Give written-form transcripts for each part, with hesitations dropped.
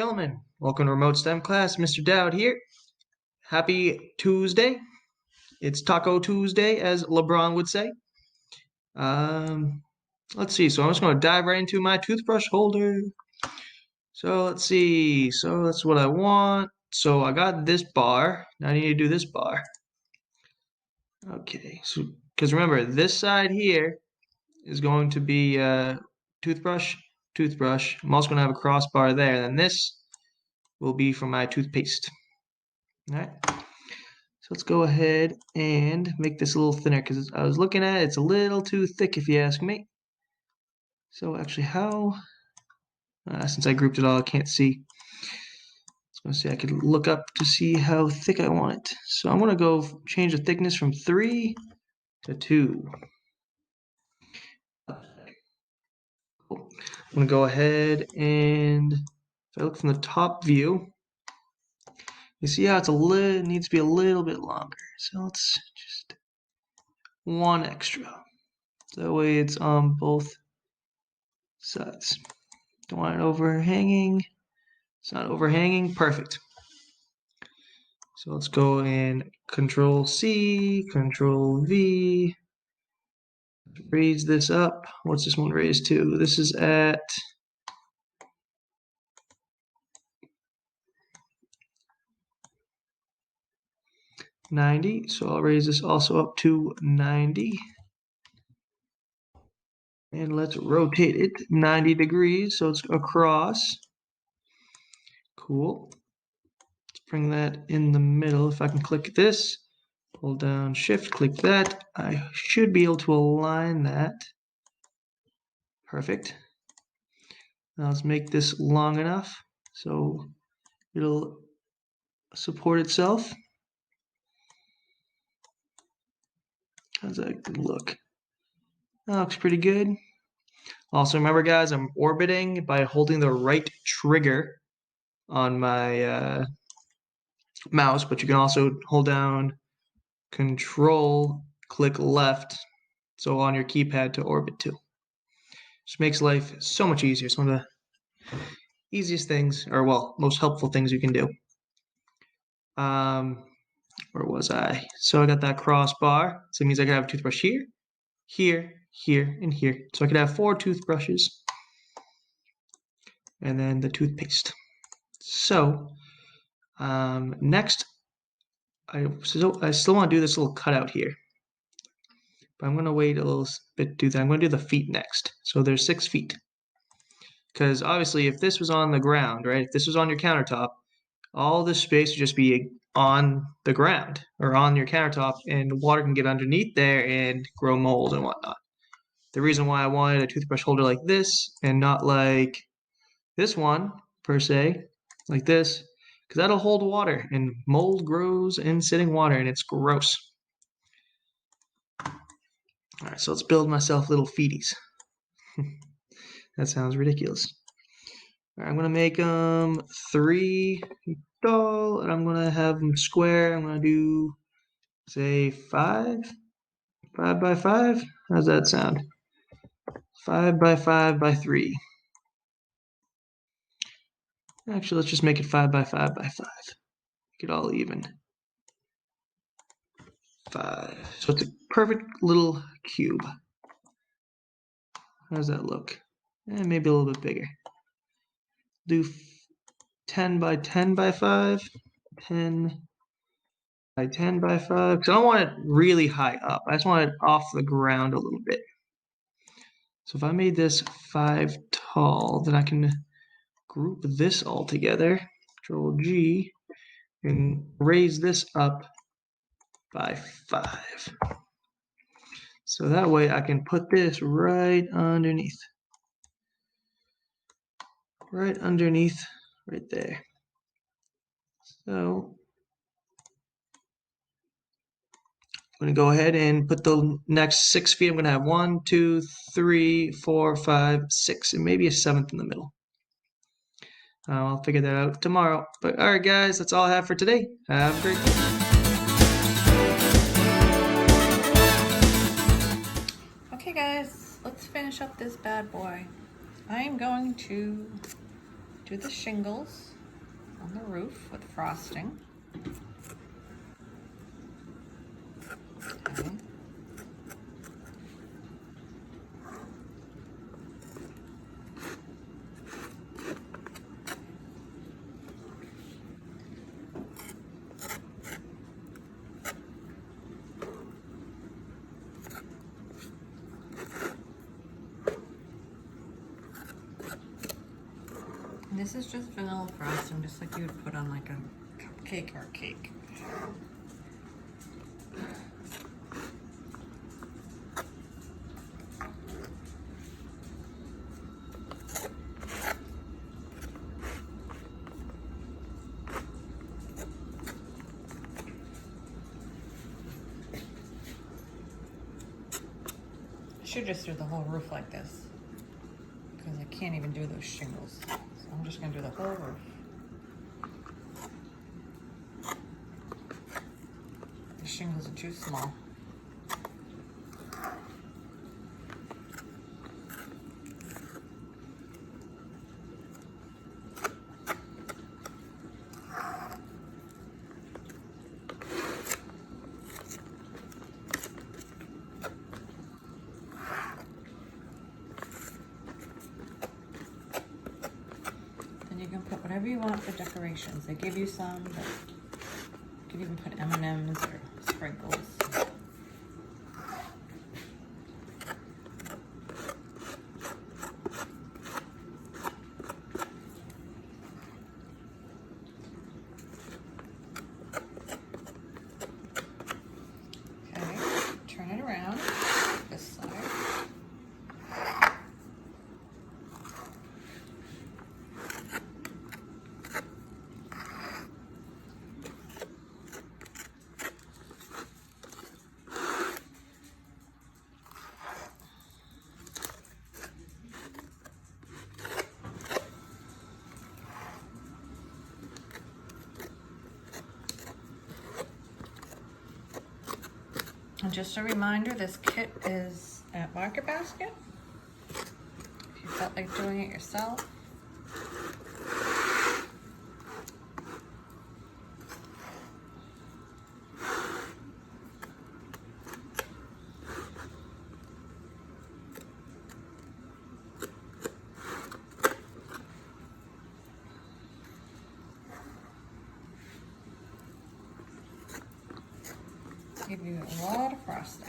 gentlemen, welcome to Remote STEM class. Mr. Dowd here. Happy Tuesday. It's Taco Tuesday, as LeBron would say. Let's see. So I'm just going to dive right into my toothbrush holder. So let's see. So that's what I want. So I got this bar. Now I need to do this bar. Okay. So because remember, this side here is going to be toothbrush. I'm also going to have a crossbar there. And then this will be for my toothpaste. All right. So let's go ahead and make this a little thinner because I was looking at it, it's a little too thick if you ask me. So actually how, since I grouped it all, I can't see. I was going to say I could look up to see how thick I want it. So I'm going to go change the thickness from 3 to 2. Cool. I'm going to go ahead and if I look from the top view, you see how it needs to be a little bit longer. So let's just one extra. That way it's on both sides. Don't want it overhanging. It's not overhanging. Perfect. So let's go in Control C, Control V. Raise this up. What's this one raised to? This is at 90. So I'll raise this also up to 90. And let's rotate it 90 degrees so it's across. Cool. Let's bring that in the middle. If I can click this, hold down Shift, click that. I should be able to align that. Perfect. Now let's make this long enough so it'll support itself. How's that look? That looks pretty good. Also, remember, guys, I'm orbiting by holding the right trigger on my mouse, but you can also hold down Control, click left, so on your keypad to orbit too. Just makes life so much easier. It's one of the easiest things, or well, most helpful things you can do. Where was I? So I got that crossbar. So it means I can have a toothbrush here, here, here, and here. So I could have 4 toothbrushes. And then the toothpaste. So next, I still want to do this little cutout here. But I'm going to wait a little bit to do that. I'm going to do the feet next. So there's 6 feet. Because obviously if this was on the ground, right, if this was on your countertop, all this space would just be on the ground or on your countertop, and water can get underneath there and grow mold and whatnot. The reason why I wanted a toothbrush holder like this and not like this one per se, like this, because that'll hold water and mold grows in sitting water and it's gross. All right, so let's build myself little feeties. That sounds ridiculous. All right, I'm gonna make them 3 tall, and I'm gonna have them square. I'm gonna do, say, 5 by 5. How's that sound? 5 by 5 by 3. Actually, let's just make it 5 by 5 by 5. Make it all even. 5. So it's a perfect little cube. How does that look? Maybe a little bit bigger. Do 10 by 10 by 5. 10 by 10 by 5. Because I don't want it really high up. I just want it off the ground a little bit. So if I made this 5 tall, then I can group this all together. Control G. And raise this up by 5. So that way I can put this right underneath. Right underneath, right there. So I'm going to go ahead and put the next 6 feet. I'm going to have 1, 2, 3, 4, 5, 6, and maybe a 7th in the middle. I'll figure that out tomorrow. But all right, guys, that's all I have for today. Have a great day. Okay, guys, let's finish up this bad boy. I am going to do the shingles. on the roof with frosting. Okay. And this is just vanilla frosting, just like you would put on like a cupcake or a cake. I should just do the whole roof like this, because I can't even do those shingles. So I'm just gonna do the whole roof. The shingles are too small. You can put whatever you want for decorations. They give you some, but you can even put M&Ms or sprinkles. Okay, turn it around this side. And just a reminder, this kit is at Market Basket. If you felt like doing it yourself. Give you a lot of frosting.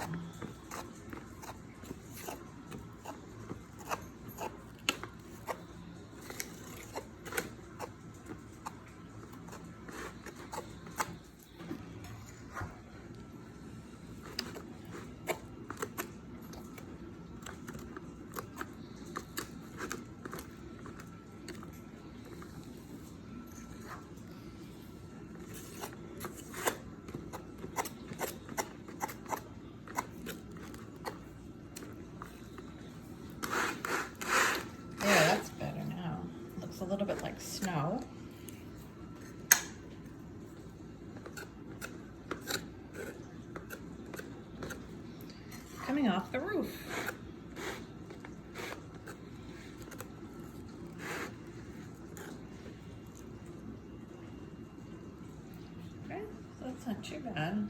A little bit like snow. Coming off the roof. Okay, so that's not too bad.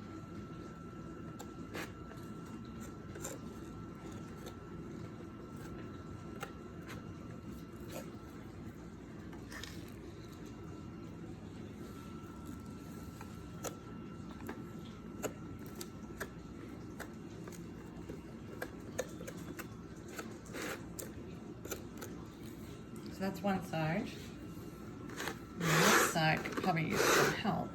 So that's one side. And this side could probably use some help.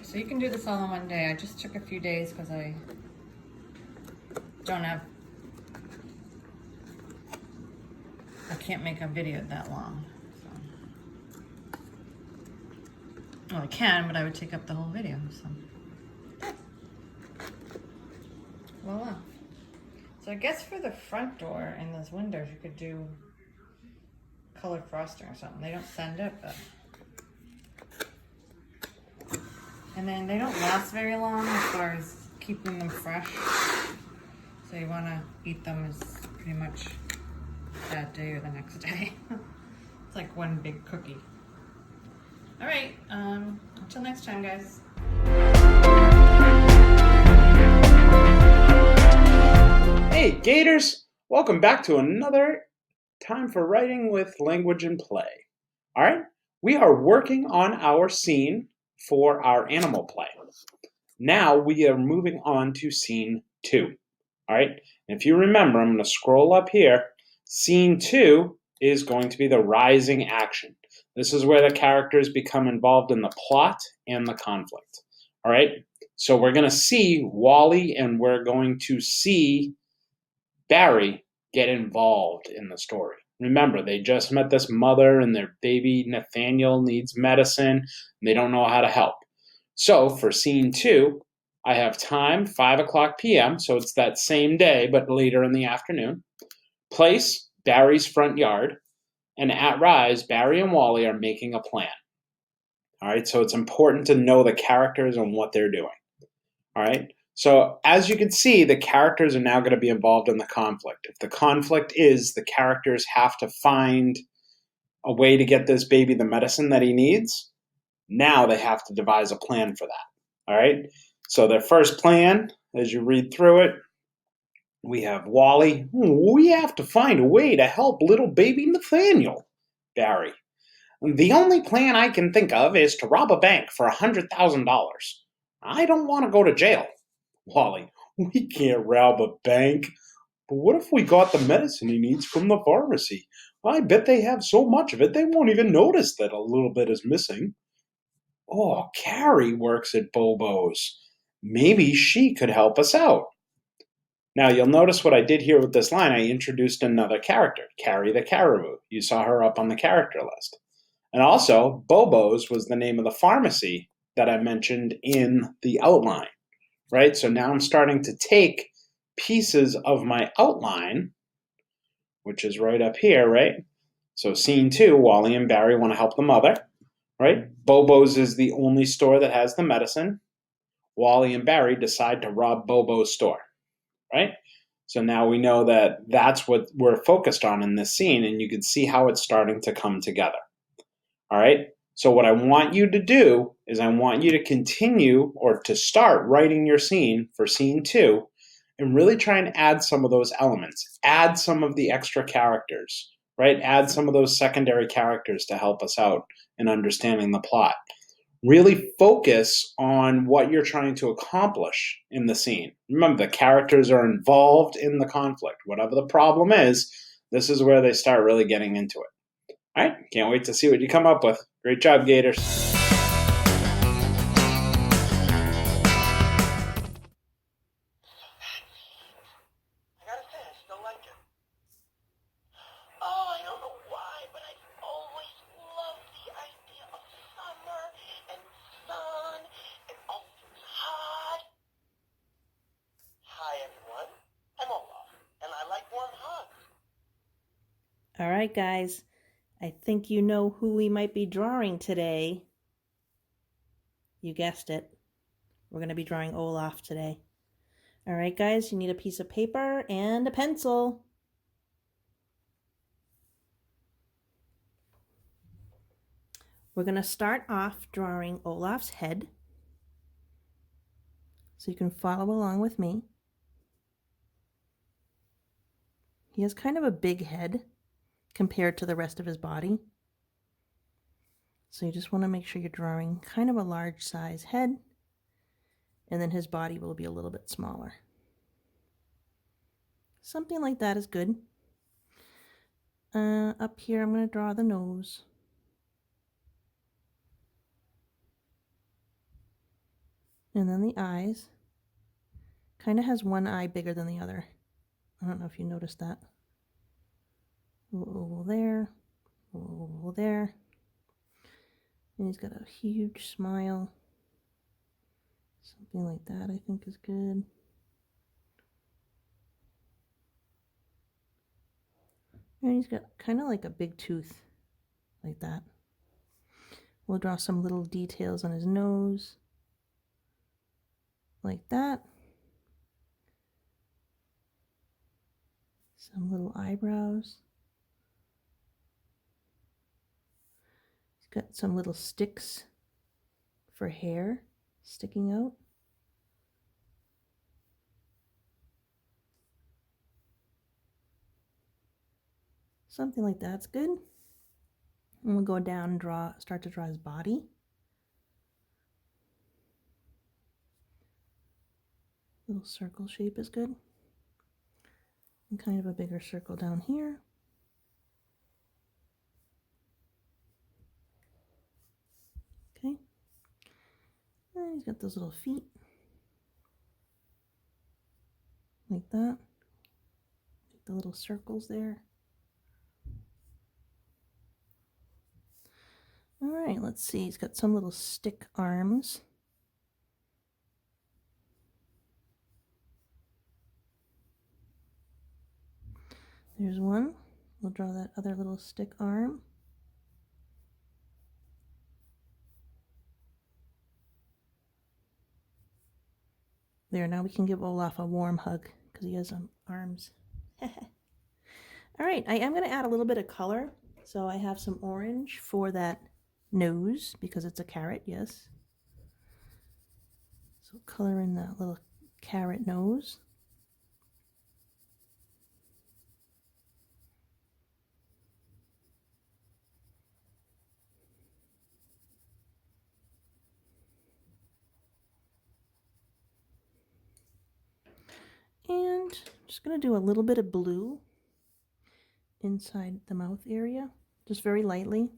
So you can do this all in one day. I just took a few days because I can't make a video that long. So. Well, I can, but I would take up the whole video. So. voila. So I guess for the front door and those windows, you could do colored frosting or something. They don't send it, but. And then they don't last very long as far as keeping them fresh. So you want to eat them as pretty much that day or the next day. It's like one big cookie. All right, until next time, guys. Hey, Gators! Welcome back to another time for writing with language and play. All right, we are working on our scene for our animal play. Now we are moving on to scene 2. All right, and if you remember, I'm going to scroll up here. Scene 2 is going to be the rising action. This is where the characters become involved in the plot and the conflict. All right, so we're going to see Wally and we're going to see Barry get involved in the story. Remember, they just met this mother and their baby Nathaniel needs medicine and they don't know how to help. So for scene 2, I have time, 5 o'clock p.m., so it's that same day but later in the afternoon. Place, Barry's front yard, and at Rise, Barry and Wally are making a plan. All right, so it's important to know the characters and what they're doing. All right, so as you can see, the characters are now going to be involved in the conflict. If the conflict is the characters have to find a way to get this baby the medicine that he needs, now they have to devise a plan for that. All right, so their first plan, as you read through it, we have Wally. We have to find a way to help little baby Nathaniel. Barry. The only plan I can think of is to rob a bank for $100,000. I don't want to go to jail. Wally, we can't rob a bank. But what if we got the medicine he needs from the pharmacy? I bet they have so much of it they won't even notice that a little bit is missing. Oh, Carrie works at Bobo's. Maybe she could help us out. Now, you'll notice what I did here with this line. I introduced another character, Carrie the Caribou. You saw her up on the character list. And also, Bobo's was the name of the pharmacy that I mentioned in the outline, right? So now I'm starting to take pieces of my outline, which is right up here, right? So scene 2, Wally and Barry want to help the mother, right? Bobo's is the only store that has the medicine. Wally and Barry decide to rob Bobo's store, right? So now we know that that's what we're focused on in this scene, and you can see how it's starting to come together. All right, so what I want you to do is I want you to continue or to start writing your scene for scene 2 and really try and add some of those elements. Add some of the extra characters, right? Add some of those secondary characters to help us out in understanding the plot. Really focus on what you're trying to accomplish in the scene. Remember, the characters are involved in the conflict. Whatever the problem is, this is where they start really getting into it. All right, can't wait to see what you come up with. Great job, Gators. I gotta say, I still like it. Oh, I don't know why, but I always loved the idea of summer and sun and all things hot. Hi, everyone. I'm Olaf, and I like warm hugs. All right, guys. I think you know who we might be drawing today. You guessed it. We're going to be drawing Olaf today. All right, guys, you need a piece of paper and a pencil. We're going to start off drawing Olaf's head. So you can follow along with me. He has kind of a big head compared to the rest of his body. So you just want to make sure you're drawing kind of a large size head, and then his body will be a little bit smaller. Something like that is good. Up here, I'm going to draw the nose. And then the eyes. Kind of has one eye bigger than the other. I don't know if you noticed that. A little there, a little there. And he's got a huge smile. Something like that I think is good. And he's got kind of like a big tooth, like that. We'll draw some little details on his nose, like that. Some little eyebrows. He's got some little sticks for hair sticking out. Something like that's good. And we'll go down and start to draw his body. Little circle shape is good. And kind of a bigger circle down here. Okay. And he's got those little feet. Like that. The little circles there. All right, let's see. He's got some little stick arms. There's one. We'll draw that other little stick arm. There, now we can give Olaf a warm hug because he has arms. All right, I am going to add a little bit of color. So I have some orange for that nose because it's a carrot, yes. So color in that little carrot nose. And I'm just going to do a little bit of blue inside the mouth area, just very lightly.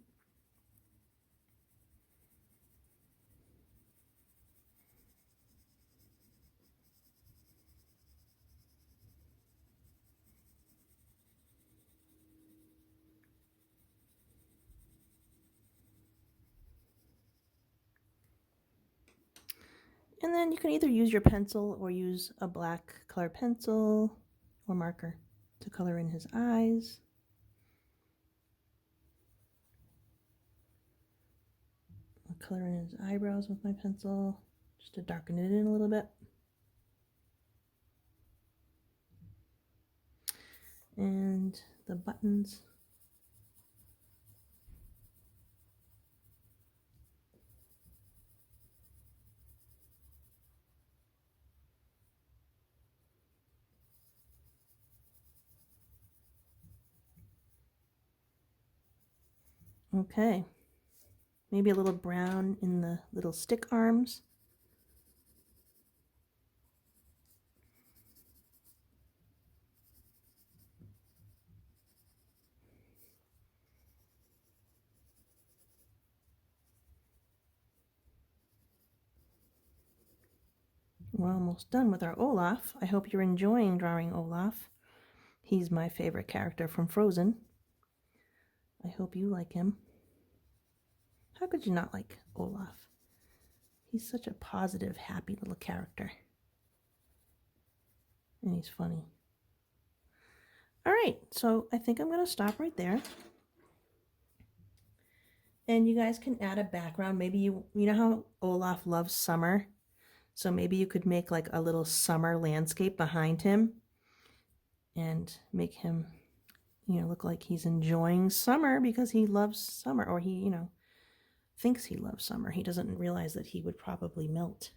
And then you can either use your pencil or use a black color pencil or marker to color in his eyes. I'll color in his eyebrows with my pencil just to darken it in a little bit. And the buttons. Okay, maybe a little brown in the little stick arms. We're almost done with our Olaf. I hope you're enjoying drawing Olaf. He's my favorite character from Frozen. I hope you like him. How could you not like Olaf? He's such a positive, happy little character. And he's funny. All right, so I think I'm going to stop right there. And you guys can add a background. Maybe you know how Olaf loves summer? So maybe you could make like a little summer landscape behind him and make him, look like he's enjoying summer because he loves summer, or he, thinks he loves summer. He doesn't realize that he would probably melt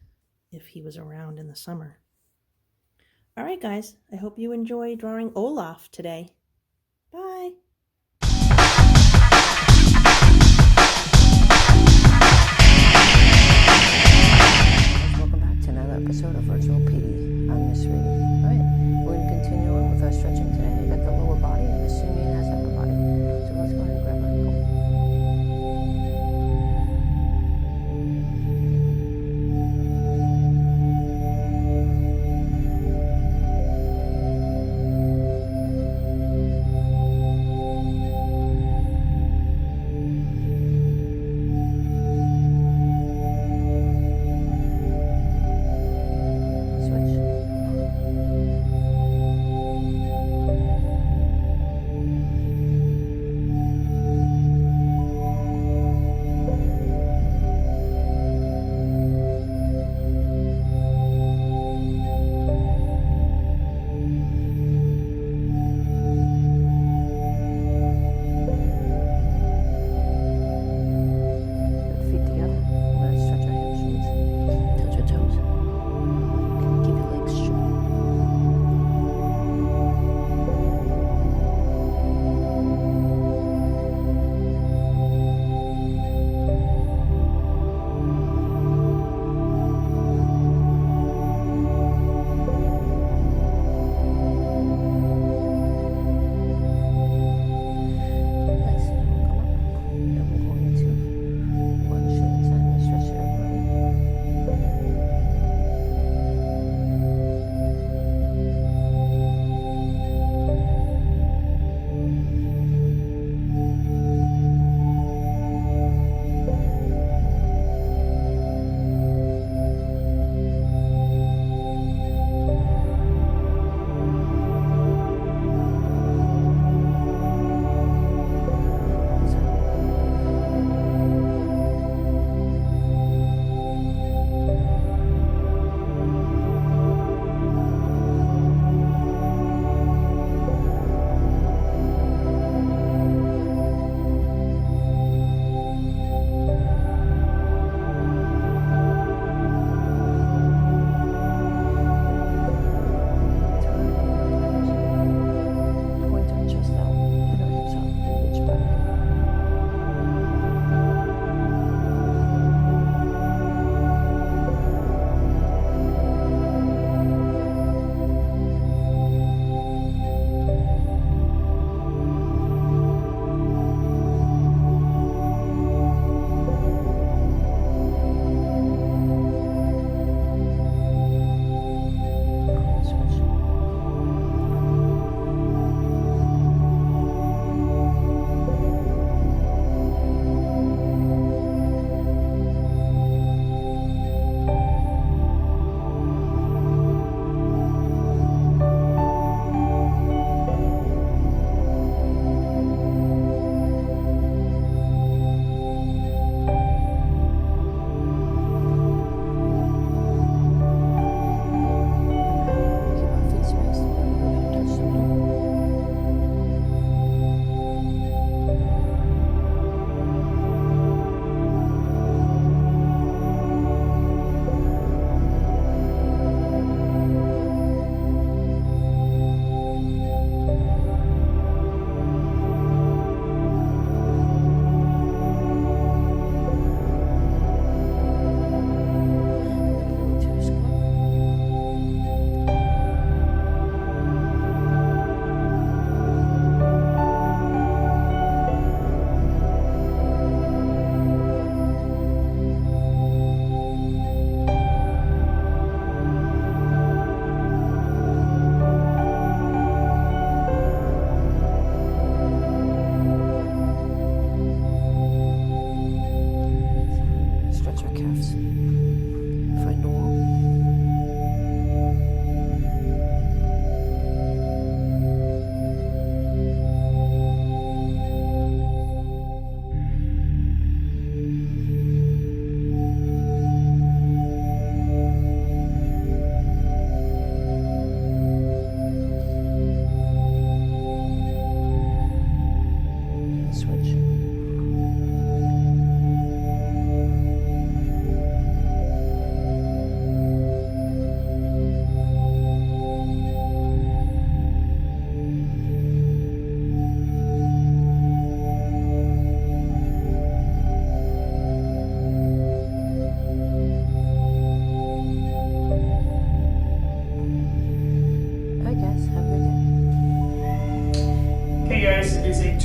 if he was around in the summer. All right, guys, I hope you enjoy drawing Olaf today. Bye. Welcome back to another episode of Virtual PD. I'm Miss Reedy. All right, we're going to continue on with our stretching today. We've got the lower body and the snowman has upper body. So let's go ahead and grab our ankle.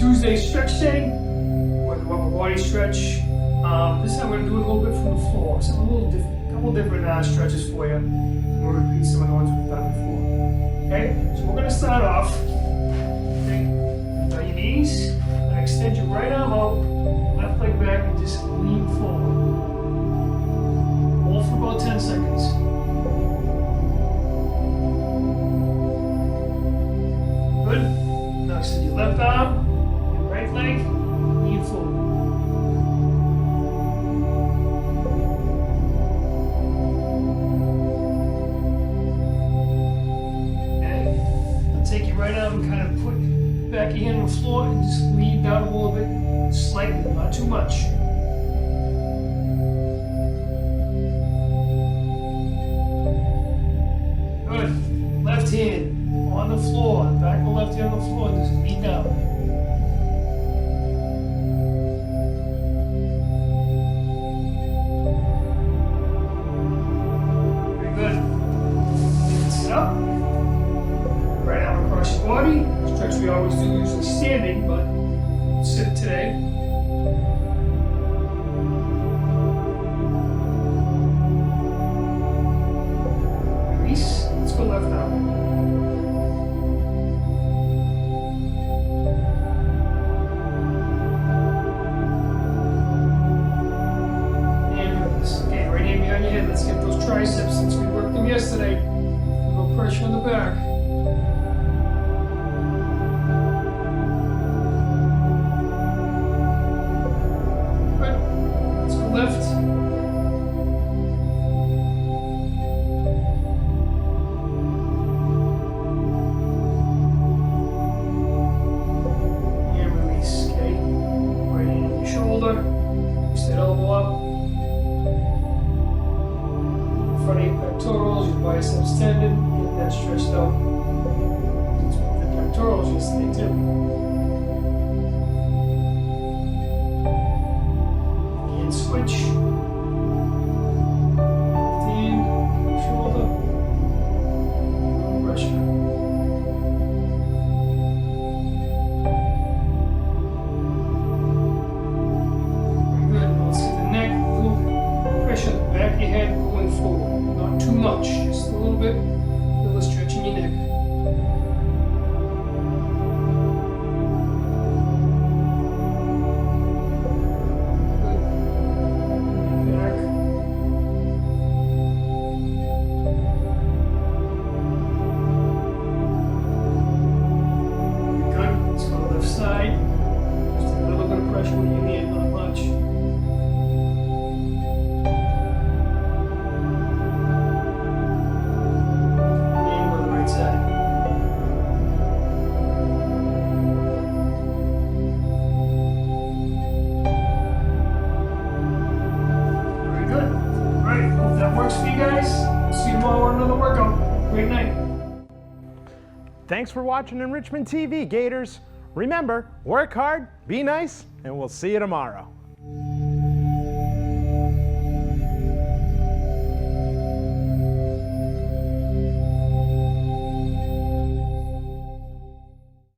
Tuesday stretch day, or the upper body stretch. This time we're going to do it a little bit from the floor. So a couple different stretches for you. We'll repeat some of the ones we've done before. Okay, so we're going to start off. On your knees, and extend your right arm out, left leg back, and just lean forward. Hold for about 10 seconds. Good. Now extend your left arm, your right leg, lean forward. Take your right arm and kind of put back your hand on the floor and just lean down a little bit, slightly, not too much. Good. Left hand on the floor, back of the left hand on the floor, just lean down. Very good. Sit up. Right arm across your body. Stretch we always do, usually standing, but sit today. Release. Let's go left arm. And release. Okay, right hand behind your head. Let's get those triceps since we worked them yesterday. A little pressure on the back. Left. And release, okay? Right hand on your shoulder. Push that elbow up. In front of your pectorals, your biceps tendon. Get that stretched out. Let's work the pectorals yesterday too. Switch. Hand, shoulder, no pressure. Very good. Now let's hit the neck. A little pressure at the back of your head going forward. Not too much, just a little bit. Feel the stretch in your neck. Great night. Thanks for watching Enrichment TV, Gators. Remember, work hard, be nice, and we'll see you tomorrow.